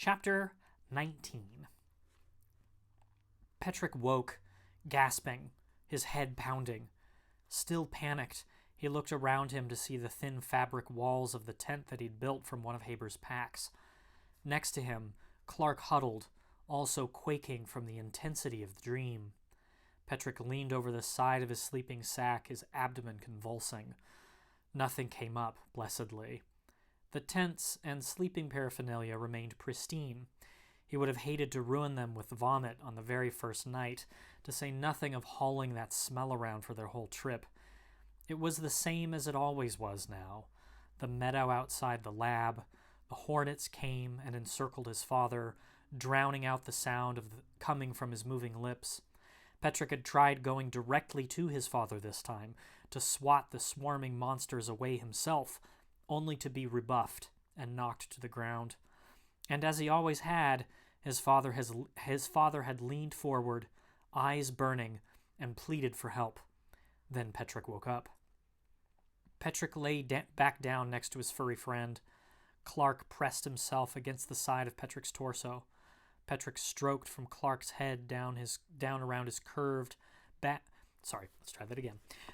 Chapter 19. Petrick woke, gasping, his head pounding. Still panicked, he looked around him to see the thin fabric walls of the tent that he'd built from one of Haber's packs. Next to him, Clark huddled, also quaking from the intensity of the dream. Petrick leaned over the side of his sleeping sack, his abdomen convulsing. Nothing came up, blessedly. The tents and sleeping paraphernalia remained pristine. He would have hated to ruin them with vomit on the very first night, to say nothing of hauling that smell around for their whole trip. It was the same as it always was now. The meadow outside the lab. The hornets came and encircled his father, drowning out the sound coming from his moving lips. Petrick had tried going directly to his father this time, to swat the swarming monsters away himself, only to be rebuffed and knocked to the ground. And as he always had, his father had leaned forward, eyes burning, and pleaded for help. Then Petrick woke up. Petrick lay back down next to his furry friend. Clark pressed himself against the side of Petrick's torso. Petrick stroked from Clark's head down around his curved back.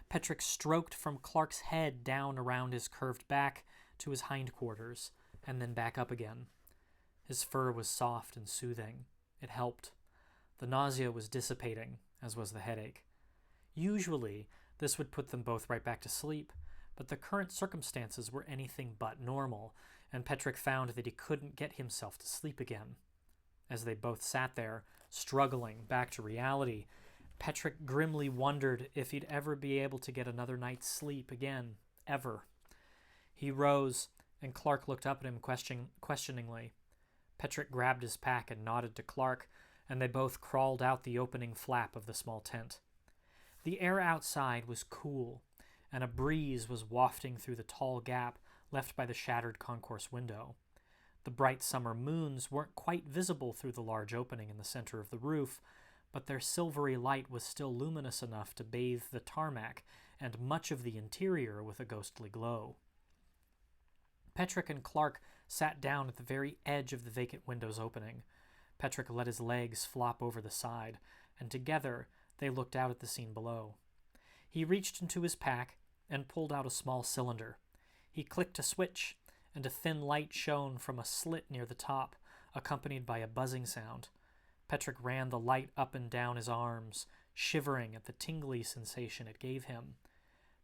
Petrick stroked from Clark's head down around his curved back to his hindquarters, and then back up again. His fur was soft and soothing. It helped. The nausea was dissipating, as was the headache. Usually, this would put them both right back to sleep, but the current circumstances were anything but normal, and Petrick found that he couldn't get himself to sleep again. As they both sat there, struggling back to reality, Petrick grimly wondered if he'd ever be able to get another night's sleep again, ever. He rose, and Clark looked up at him questioningly. Petrick grabbed his pack and nodded to Clark, and they both crawled out the opening flap of the small tent. The air outside was cool, and a breeze was wafting through the tall gap left by the shattered concourse window. The bright summer moons weren't quite visible through the large opening in the center of the roof, but their silvery light was still luminous enough to bathe the tarmac and much of the interior with a ghostly glow. Petrick and Clark sat down at the very edge of the vacant window's opening. Petrick let his legs flop over the side, and together they looked out at the scene below. He reached into his pack and pulled out a small cylinder. He clicked a switch, and a thin light shone from a slit near the top, accompanied by a buzzing sound. Petrick ran the light up and down his arms, shivering at the tingly sensation it gave him.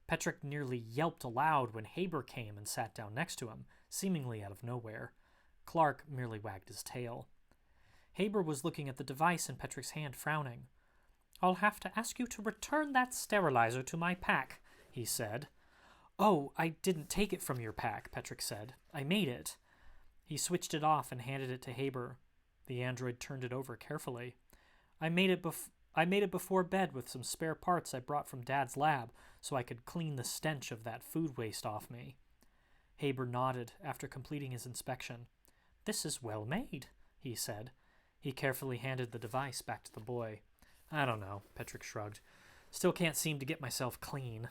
Petrick nearly yelped aloud when Haber came and sat down next to him, seemingly out of nowhere. Clark merely wagged his tail. Haber was looking at the device in Petrick's hand, frowning. "I'll have to ask you to return that sterilizer to my pack," he said. "Oh, I didn't take it from your pack," Petrick said. "I made it." He switched it off and handed it to Haber. The android turned it over carefully. I made it before bed with some spare parts I brought from Dad's lab so I could clean the stench of that food waste off me." Haber nodded after completing his inspection. "This is well made," he said. He carefully handed the device back to the boy. "I don't know," Petrick shrugged. "Still can't seem to get myself clean."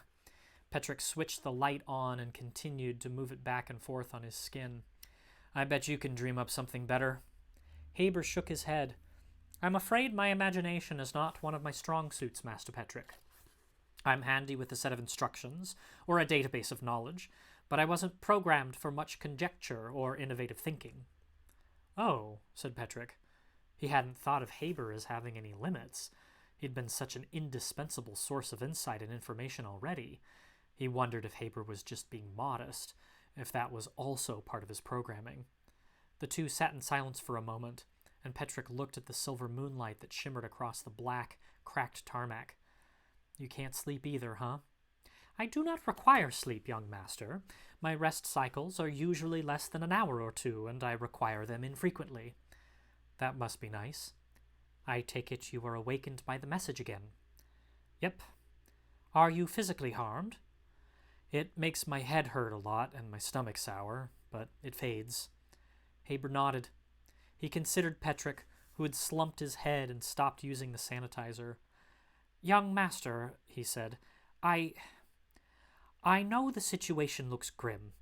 Petrick switched the light on and continued to move it back and forth on his skin. "I bet you can dream up something better." Haber shook his head. "I'm afraid my imagination is not one of my strong suits, Master Petrick. I'm handy with a set of instructions, or a database of knowledge, but I wasn't programmed for much conjecture or innovative thinking." "Oh," said Petrick. He hadn't thought of Haber as having any limits. He'd been such an indispensable source of insight and information already. He wondered if Haber was just being modest, if that was also part of his programming. The two sat in silence for a moment, and Petrick looked at the silver moonlight that shimmered across the black, cracked tarmac. "You can't sleep either, huh?" "I do not require sleep, young master. My rest cycles are usually less than an hour or two, and I require them infrequently." "That must be nice." "I take it you were awakened by the message again." "Yep." "Are you physically harmed?" "It makes my head hurt a lot and my stomach sour, but it fades." Haber nodded. He considered Petrick, who had slumped his head and stopped using the sanitizer. "Young master," he said, I know the situation looks grim.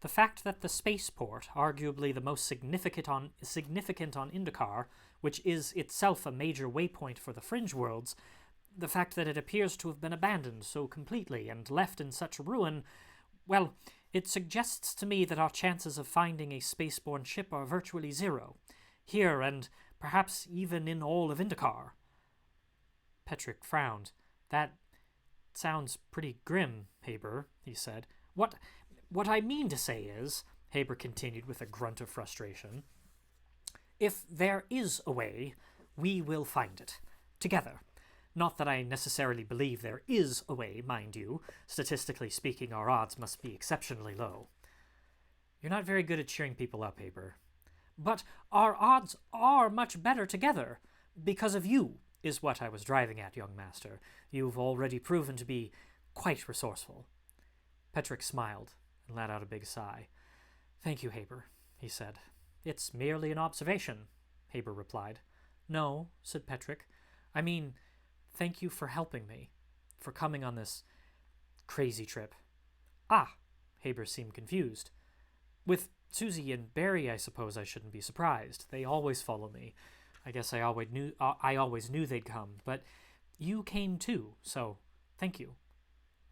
The fact that the spaceport, arguably the most significant on Indikar, which is itself a major waypoint for the Fringe Worlds, the fact that it appears to have been abandoned so completely and left in such ruin, well, it suggests to me that our chances of finding a spaceborne ship are virtually zero, here and perhaps even in all of Indikar. Petrick frowned. That sounds pretty grim, Haber, he said. What I mean to say is, Haber continued with a grunt of frustration, if there is a way, we will find it. Together. Not that I necessarily believe there is a way, mind you. Statistically speaking, our odds must be exceptionally low. You're not very good at cheering people up, Haber. But our odds are much better together. Because of you, is what I was driving at, young master. You've already proven to be quite resourceful. Petrick smiled and let out a big sigh. Thank you, Haber, he said. It's merely an observation, Haber replied. No, said Petrick. I mean, thank you for helping me, for coming on this crazy trip. Ah, Haber seemed confused. With Susie and Barry, I suppose I shouldn't be surprised. They always follow me. I guess I always knew they'd come, but you came too, so thank you.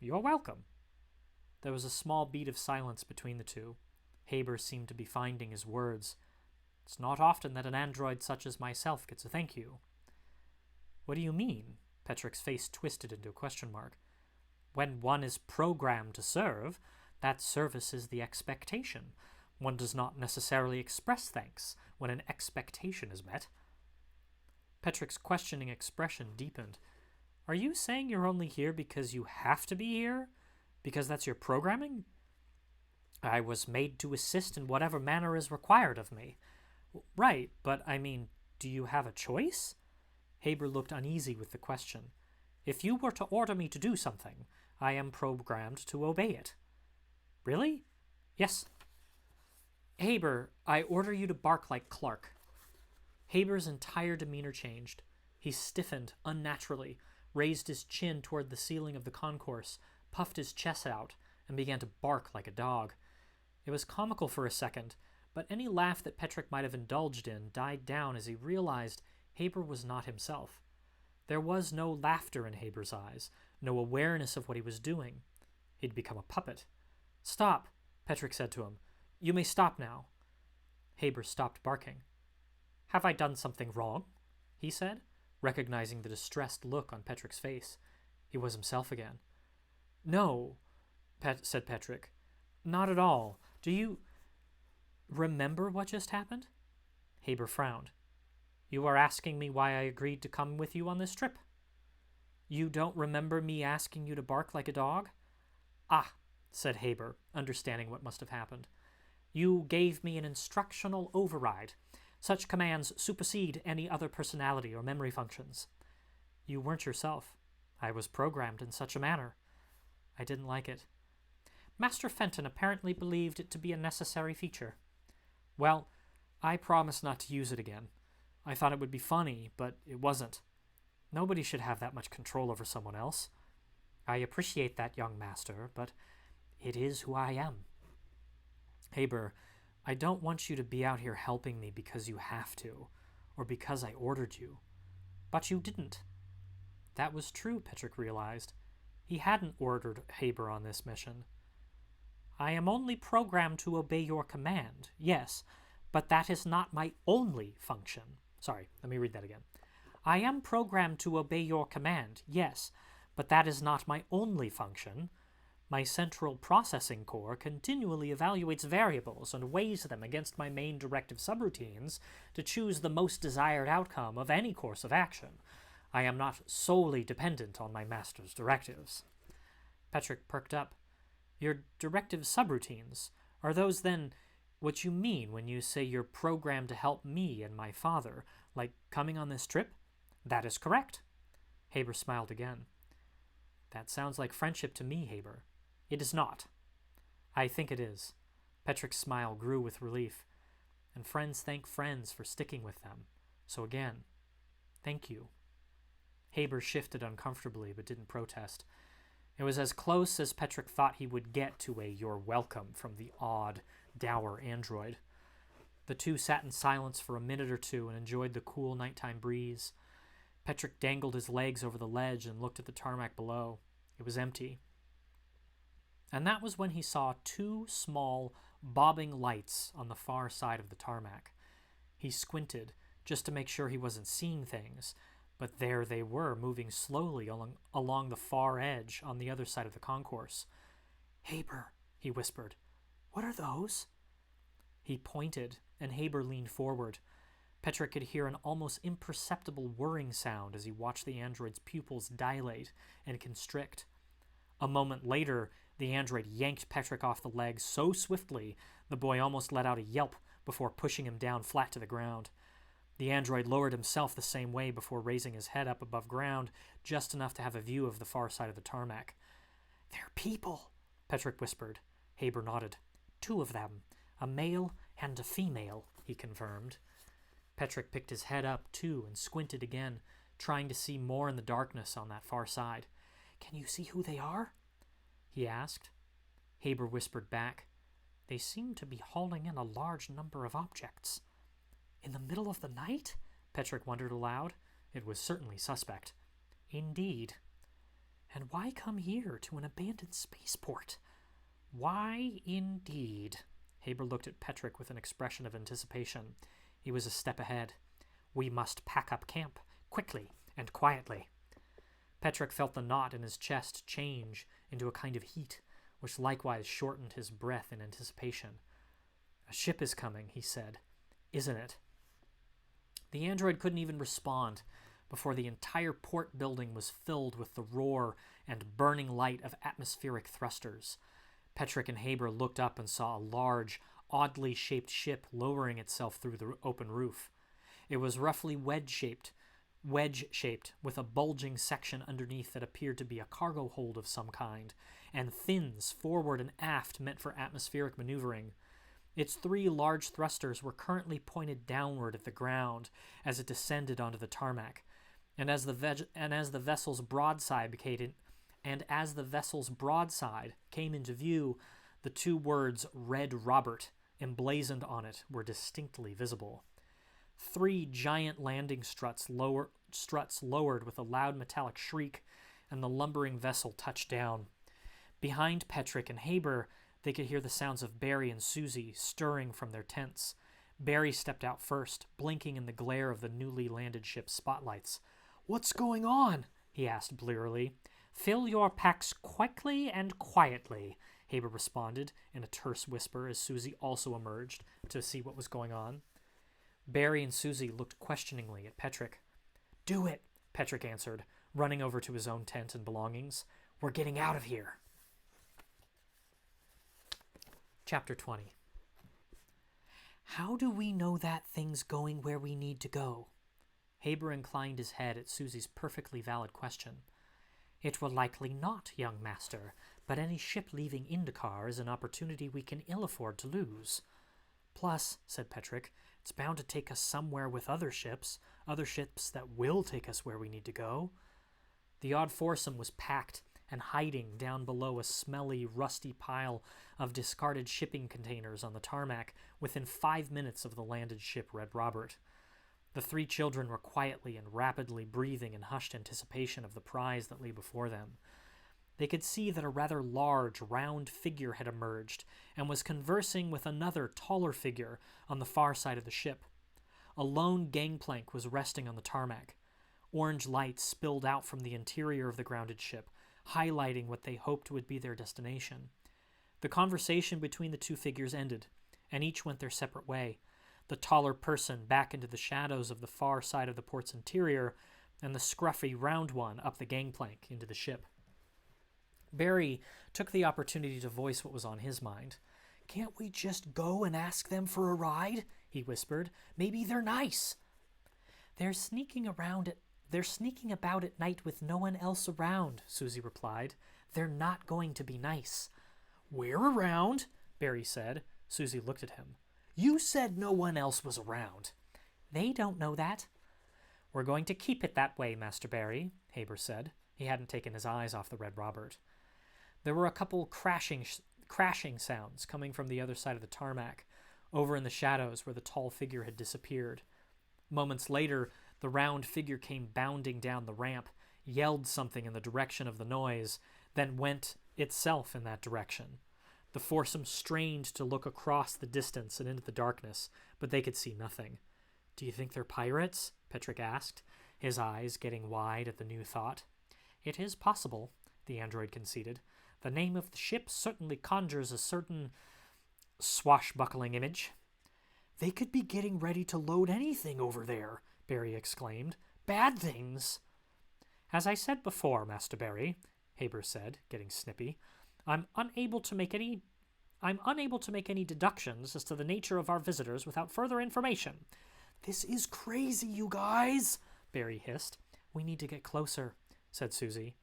You're welcome. There was a small beat of silence between the two. Haber seemed to be finding his words. It's not often that an android such as myself gets a thank you. What do you mean? Petrick's face twisted into a question mark. When one is programmed to serve, that service is the expectation. One does not necessarily express thanks when an expectation is met. Petrick's questioning expression deepened. Are you saying you're only here because you have to be here? Because that's your programming? I was made to assist in whatever manner is required of me. Right, but I mean, do you have a choice? Haber looked uneasy with the question. If you were to order me to do something, I am programmed to obey it. Really? Yes. Haber, I order you to bark like Clark. Haber's entire demeanor changed. He stiffened unnaturally, raised his chin toward the ceiling of the concourse, puffed his chest out, and began to bark like a dog. It was comical for a second, but any laugh that Petrick might have indulged in died down as he realized Haber was not himself. There was no laughter in Haber's eyes, no awareness of what he was doing. He'd become a puppet. Stop, Petrick said to him. You may stop now. Haber stopped barking. Have I done something wrong? He said, recognizing the distressed look on Petrick's face. He was himself again. No, said Petrick. Not at all. Do you remember what just happened? Haber frowned. You are asking me why I agreed to come with you on this trip? You don't remember me asking you to bark like a dog? Ah, said Haber, understanding what must have happened. You gave me an instructional override. Such commands supersede any other personality or memory functions. You weren't yourself. I was programmed in such a manner. I didn't like it. Master Fenton apparently believed it to be a necessary feature. Well, I promised not to use it again. I thought it would be funny, but it wasn't. Nobody should have that much control over someone else. I appreciate that, young master, but it is who I am. Haber, I don't want you to be out here helping me because you have to, or because I ordered you. But you didn't. That was true, Petrick realized. He hadn't ordered Haber on this mission. I am only programmed to obey your command, yes, but that is not my only function. Sorry, let me read that again. I am programmed to obey your command, yes, but that is not my only function. My central processing core continually evaluates variables and weighs them against my main directive subroutines to choose the most desired outcome of any course of action. I am not solely dependent on my master's directives. Petrick perked up. Your directive subroutines, are those then what you mean when you say you're programmed to help me and my father, like coming on this trip? That is correct. Haber smiled again. That sounds like friendship to me, Haber. It is not. I think it is. Petrick's smile grew with relief. And friends thank friends for sticking with them. So again, thank you. Haber shifted uncomfortably but didn't protest. It was as close as Petrick thought he would get to a "you're welcome" from the odd, dour android. The two sat in silence for a minute or two and enjoyed the cool nighttime breeze. Petrick dangled his legs over the ledge and looked at the tarmac below. It was empty. And that was when he saw two small, bobbing lights on the far side of the tarmac. He squinted, just to make sure he wasn't seeing things, but there they were, moving slowly along the far edge on the other side of the concourse. "Haber," he whispered. "What are those?" He pointed, and Haber leaned forward. Petrick could hear an almost imperceptible whirring sound as he watched the android's pupils dilate and constrict. A moment later, the android yanked Petrick off the leg so swiftly the boy almost let out a yelp before pushing him down flat to the ground. The android lowered himself the same way before raising his head up above ground just enough to have a view of the far side of the tarmac. "They're people," Petrick whispered. Haber nodded. "Two of them, a male and a female," he confirmed. Petrick picked his head up, too, and squinted again, trying to see more in the darkness on that far side. "Can you see who they are?" he asked. Haber whispered back. "They seem to be hauling in a large number of objects." "In the middle of the night?" Petrick wondered aloud. It was certainly suspect. "Indeed." "And why come here to an abandoned spaceport?" "Why, indeed?" Haber looked at Petrick with an expression of anticipation. He was a step ahead. "We must pack up camp, quickly and quietly." Petrick felt the knot in his chest change into a kind of heat, which likewise shortened his breath in anticipation. "A ship is coming," he said. "Isn't it?" The android couldn't even respond before the entire port building was filled with the roar and burning light of atmospheric thrusters. Petrick and Haber looked up and saw a large, oddly shaped ship lowering itself through the open roof. It was roughly wedge-shaped, with a bulging section underneath that appeared to be a cargo hold of some kind, and fins forward and aft meant for atmospheric maneuvering. Its three large thrusters were currently pointed downward at the ground as it descended onto the tarmac, and as the vessel's broadside came into view, the two words "Red Robert" emblazoned on it were distinctly visible. Three giant landing struts lowered with a loud metallic shriek, and the lumbering vessel touched down. Behind Petrick and Haber, they could hear the sounds of Barry and Susie stirring from their tents. Barry stepped out first, blinking in the glare of the newly landed ship's spotlights. "What's going on?" he asked blearily. "Fill your packs quickly and quietly," Haber responded in a terse whisper as Susie also emerged to see what was going on. Barry and Susie looked questioningly at Petrick. "Do it," Petrick answered, running over to his own tent and belongings. "We're getting out of here." Chapter 20. "How do we know that thing's going where we need to go?" Haber inclined his head at Susie's perfectly valid question. "It will likely not, young master, but any ship leaving Indikar is an opportunity we can ill afford to lose." "Plus," said Petrick, "it's bound to take us somewhere with other ships that will take us where we need to go." The odd foursome was packed and hiding down below a smelly, rusty pile of discarded shipping containers on the tarmac within 5 minutes of the landed ship Red Robert. The three children were quietly and rapidly breathing in hushed anticipation of the prize that lay before them. They could see that a rather large, round figure had emerged and was conversing with another, taller figure on the far side of the ship. A lone gangplank was resting on the tarmac. Orange lights spilled out from the interior of the grounded ship, highlighting what they hoped would be their destination. The conversation between the two figures ended, and each went their separate way, the taller person back into the shadows of the far side of the port's interior, and the scruffy, round one up the gangplank into the ship. Barry took the opportunity to voice what was on his mind. "Can't we just go and ask them for a ride?" he whispered. "Maybe they're nice." They're sneaking about at night with no one else around," Susie replied. "They're not going to be nice." "We're around," Barry said. Susie looked at him. "You said no one else was around." "They don't know that." "We're going to keep it that way, Master Barry," Haber said. He hadn't taken his eyes off the Red Robert. There were a couple crashing sounds coming from the other side of the tarmac, over in the shadows where the tall figure had disappeared. Moments later, the round figure came bounding down the ramp, yelled something in the direction of the noise, then went itself in that direction. The foursome strained to look across the distance and into the darkness, but they could see nothing. "Do you think they're pirates?" Petrick asked, his eyes getting wide at the new thought. "It is possible," the android conceded. "The name of the ship certainly conjures a certain swashbuckling image." "They could be getting ready to load anything over there," Barry exclaimed. "Bad things." "As I said before, Master Barry," Haber said, getting snippy, I'm unable to make any deductions as to the nature of our visitors without further information." "This is crazy, you guys," Barry hissed. "We need to get closer," said Susie.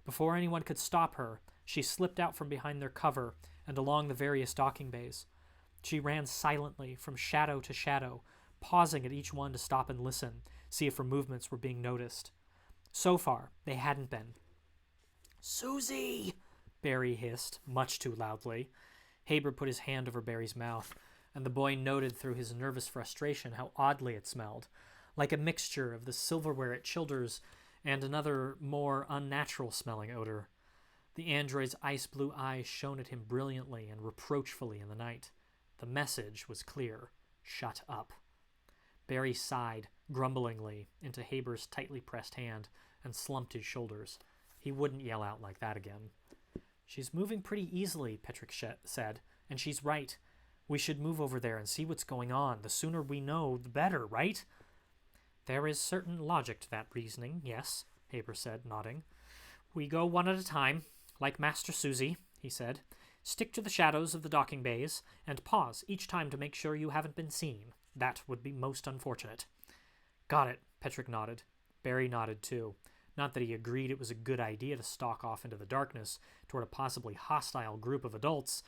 Before anyone could stop her, she slipped out from behind their cover and along the various docking bays. She ran silently from shadow to shadow, pausing at each one to stop and listen, see if her movements were being noticed. So far, they hadn't been. "Susie!" Barry hissed, much too loudly. Haber put his hand over Barry's mouth, and the boy noted through his nervous frustration how oddly it smelled, like a mixture of the silverware at Childers and another, more unnatural-smelling odor. The android's ice-blue eyes shone at him brilliantly and reproachfully in the night. The message was clear. Shut up. Barry sighed, grumblingly, into Haber's tightly pressed hand and slumped his shoulders. He wouldn't yell out like that again. "She's moving pretty easily," Petrick said, "and she's right. We should move over there and see what's going on. The sooner we know, the better, right?" "There is certain logic to that reasoning, yes," Haber said, nodding. "We go one at a time, like Master Susie," he said. "Stick to the shadows of the docking bays, and pause each time to make sure you haven't been seen. That would be most unfortunate." "Got it," Petrick nodded. Barry nodded too. Not that he agreed it was a good idea to stalk off into the darkness toward a possibly hostile group of adults,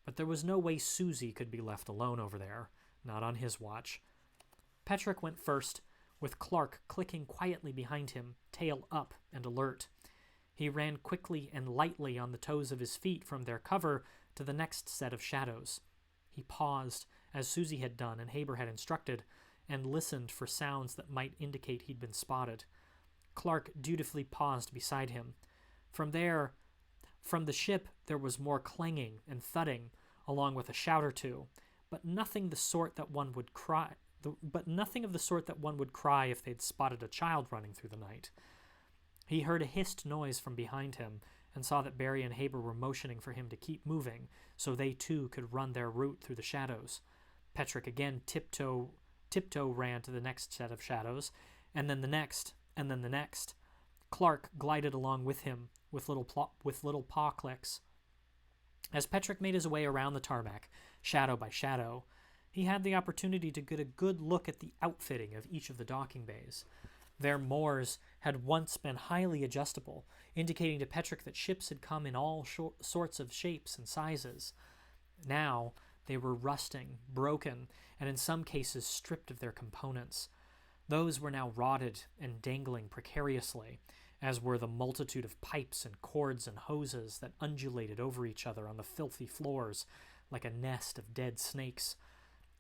but there was no way Susie could be left alone over there, not on his watch. Petrick went first, with Clark clicking quietly behind him, tail up and alert. He ran quickly and lightly on the toes of his feet from their cover to the next set of shadows. He paused, as Susie had done and Haber had instructed, and listened for sounds that might indicate he'd been spotted. Clark dutifully paused beside him. From the ship, there was more clanging and thudding, along with a shout or two, but nothing of the sort that one would cry if they'd spotted a child running through the night. He heard a hissed noise from behind him and saw that Barry and Haber were motioning for him to keep moving so they too could run their route through the shadows. Petrick again tiptoe ran to the next set of shadows, and then the next, and then the next. Clark glided along with him with little paw clicks. As Petrick made his way around the tarmac, shadow by shadow, he had the opportunity to get a good look at the outfitting of each of the docking bays. Their moors had once been highly adjustable, indicating to Petrick that ships had come in all sorts of shapes and sizes. Now they were rusting, broken, and in some cases stripped of their components. Those were now rotted and dangling precariously, as were the multitude of pipes and cords and hoses that undulated over each other on the filthy floors like a nest of dead snakes.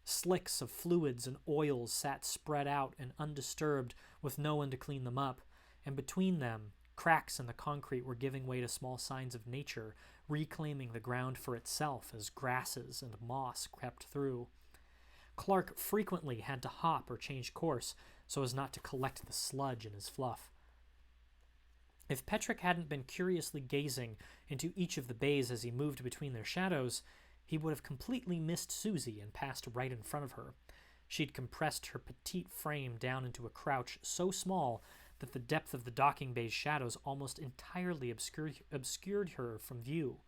Slicks of fluids and oils sat spread out and undisturbed with no one to clean them up, and between them, cracks in the concrete were giving way to small signs of nature, reclaiming the ground for itself as grasses and moss crept through. Clark frequently had to hop or change course so as not to collect the sludge in his fluff. If Petrick hadn't been curiously gazing into each of the bays as he moved between their shadows, he would have completely missed Susie and passed right in front of her. She'd compressed her petite frame down into a crouch so small that the depth of the docking bay's shadows almost entirely obscured her from view.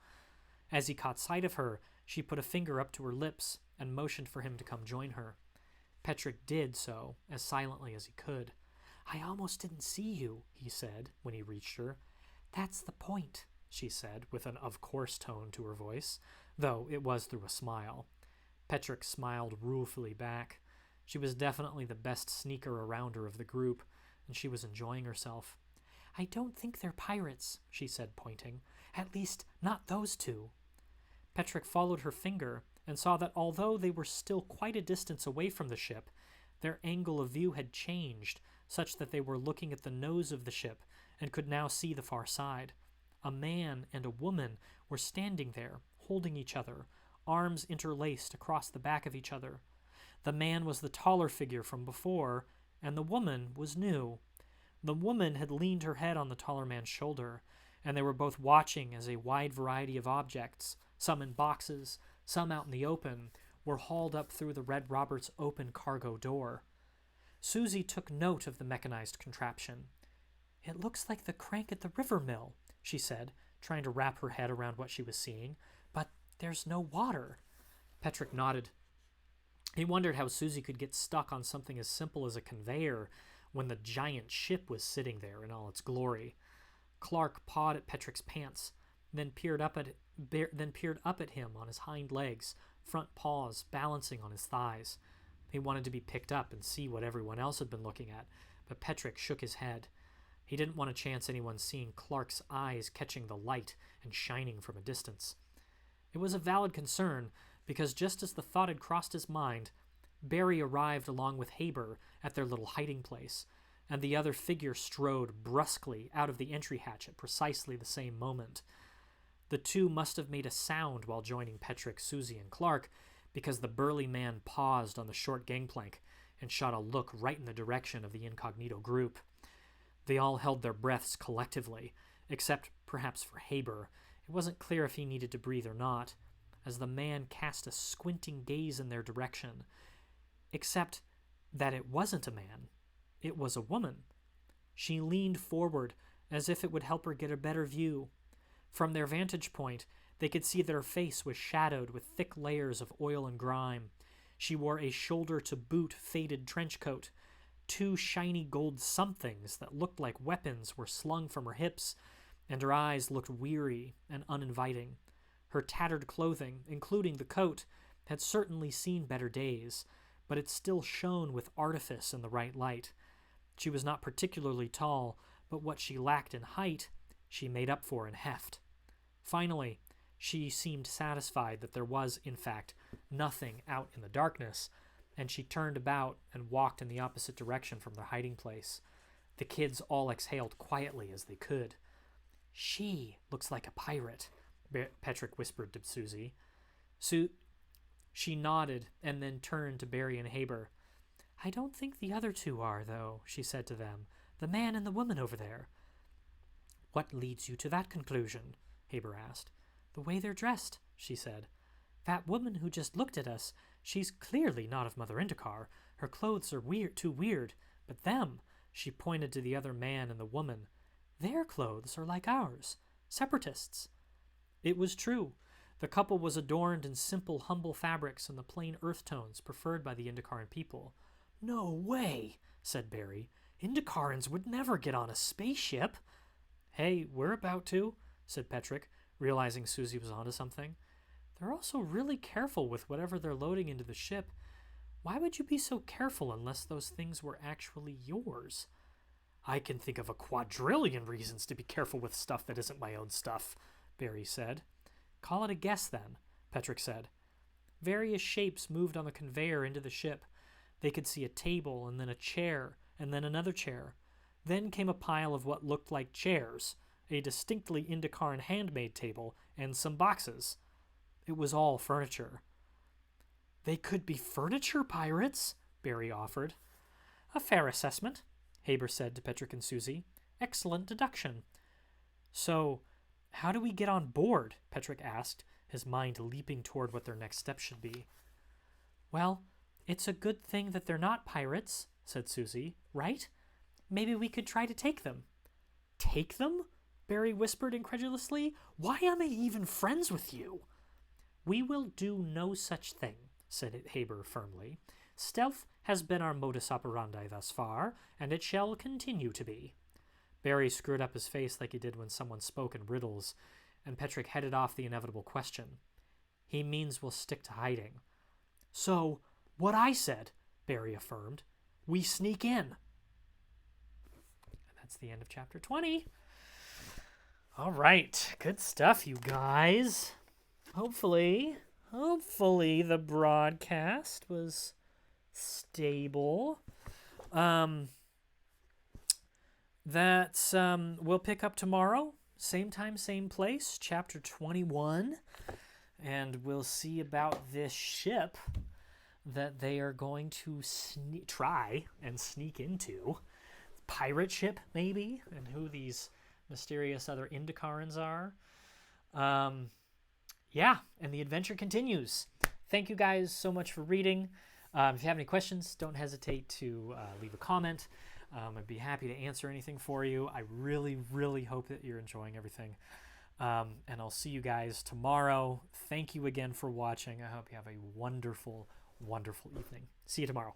As he caught sight of her, she put a finger up to her lips and motioned for him to come join her. Petrick did so, as silently as he could. "I almost didn't see you," he said, when he reached her. "That's the point," she said, with an of-course tone to her voice, though it was through a smile. Petrick smiled ruefully back. She was definitely the best sneaker-arounder of the group, and she was enjoying herself. "I don't think they're pirates," she said, pointing. At least, not those two. Petrick followed her finger and saw that although they were still quite a distance away from the ship, their angle of view had changed, such that they were looking at the nose of the ship and could now see the far side. A man and a woman were standing there, holding each other, arms interlaced across the back of each other. The man was the taller figure from before, and the woman was new. The woman had leaned her head on the taller man's shoulder, and they were both watching as a wide variety of objects, some in boxes, some out in the open, were hauled up through the Red Robert's open cargo door. Susie took note of the mechanized contraption. "It looks like the crank at the river mill," she said, trying to wrap her head around what she was seeing. "But there's no water." Petrick nodded. He wondered how Susie could get stuck on something as simple as a conveyor when the giant ship was sitting there in all its glory. Clark pawed at Petrick's pants, then peered up at him on his hind legs, front paws balancing on his thighs. He wanted to be picked up and see what everyone else had been looking at, but Petrick shook his head. He didn't want to chance anyone seeing Clark's eyes catching the light and shining from a distance. It was a valid concern, because just as the thought had crossed his mind, Barry arrived along with Haber at their little hiding place, and the other figure strode brusquely out of the entry hatch at precisely the same moment. The two must have made a sound while joining Petrick, Susie, and Clark, because the burly man paused on the short gangplank and shot a look right in the direction of the incognito group. They all held their breaths collectively, except perhaps for Haber. It wasn't clear if he needed to breathe or not, as the man cast a squinting gaze in their direction, except that it wasn't a man. It was a woman. She leaned forward as if it would help her get a better view. From their vantage point, they could see that her face was shadowed with thick layers of oil and grime. She wore a shoulder-to-boot faded trench coat. Two shiny gold somethings that looked like weapons were slung from her hips, and her eyes looked weary and uninviting. Her tattered clothing, including the coat, had certainly seen better days, but it still shone with artifice in the right light. She was not particularly tall, but what she lacked in height, she made up for in heft. Finally, she seemed satisfied that there was, in fact, nothing out in the darkness, and she turned about and walked in the opposite direction from their hiding place. The kids all exhaled quietly as they could. "She looks like a pirate," Petrick whispered to Susie. She nodded and then turned to Barry and Haber. "I don't think the other two are, though," she said to them. "The man and the woman over there." "What leads you to that conclusion?" Haber asked. "The way they're dressed," she said. "That woman who just looked at us, she's clearly not of Mother Indikar. Her clothes are too weird. But them," she pointed to the other man and the woman, "their clothes are like ours. Separatists." It was true. The couple was adorned in simple, humble fabrics and the plain earth tones preferred by the Indikaran people. "No way," said Barry. "Indikarans would never get on a spaceship." "Hey, we're about to," said Petrick, realizing Susie was onto something. "They're also really careful with whatever they're loading into the ship. Why would you be so careful unless those things were actually yours?" "I can think of a quadrillion reasons to be careful with stuff that isn't my own stuff," Barry said. "Call it a guess, then," Petrick said. Various shapes moved on the conveyor into the ship. They could see a table, and then a chair, and then another chair. Then came a pile of what looked like chairs, a distinctly Indikaran handmade table, and some boxes. It was all furniture. "They could be furniture pirates," Barry offered. "A fair assessment," Haber said to Petrick and Susie. "Excellent deduction." "So, how do we get on board?" Petrick asked, his mind leaping toward what their next step should be. "Well, it's a good thing that they're not pirates," said Susie, "right? Maybe we could try to take them." "Take them?" Barry whispered incredulously. "Why am I even friends with you?" "We will do no such thing," said Haber firmly. "Stealth has been our modus operandi thus far, and it shall continue to be." Barry screwed up his face like he did when someone spoke in riddles, and Petrick headed off the inevitable question. "He means we'll stick to hiding." "So, what I said," Barry affirmed. "We sneak in." And that's the end of chapter 20. All right, good stuff, you guys. Hopefully the broadcast was stable. That's we'll pick up tomorrow, same time, same place, chapter 21, and we'll see about this ship that they are going to try and sneak into. Pirate ship, maybe, and who these mysterious other Indicarans are. Yeah, and the adventure continues. Thank you guys so much for reading. If you have any questions, don't hesitate to leave a comment. I'd be happy to answer anything for you. I really, really hope that you're enjoying everything. And I'll see you guys tomorrow. Thank you again for watching. I hope you have a wonderful, wonderful evening. See you tomorrow.